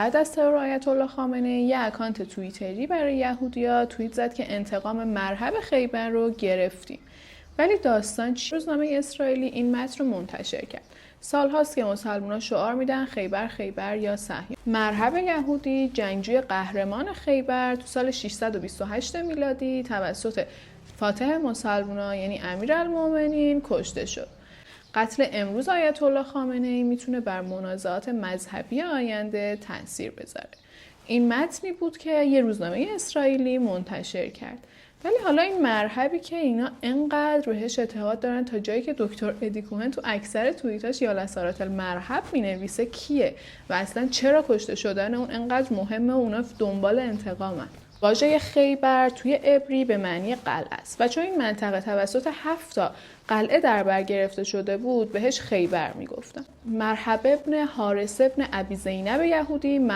بعد از ترور آیت الله خامنه‌ای یه اکانت توییتری برای یهودی‌ها توییت زد که انتقام مرهب خیبر رو گرفتیم. ولی داستان چی؟ روزنامه اسرائیلی این متن رو منتشر کرد. سال‌هاست که مسلمان‌ها شعار میدن خیبر خیبر یا صهیون. مرهب یهودی جنگجوی قهرمان خیبر تو سال 628 میلادی توسط فاتح مسلمان‌ها یعنی امیرالمومنین کشته شد. قتل امروز آیت الله خامنه‌ای میتونه بر منازعات مذهبی آینده تاثیر بذاره. این متنی بود که یه روزنامه اسرائیلی منتشر کرد. ولی حالا این مرهبی که اینا انقدر روش اعتقاد دارن تا جایی که دکتر ادی کوهن تو اکثر توییتاش یا لسارات المرهب مینویسه کیه و اصلا چرا کشته شدن اون انقدر مهمه و اونا دنبال انتقامن. واژه خیبر توی عبری به معنی قلعه است و چون این منطقه توسط 7 تا قلعه در بر گرفته شده بود بهش خیبر میگفتن. مرهب ابن حارث ابن ابی زینب یهودی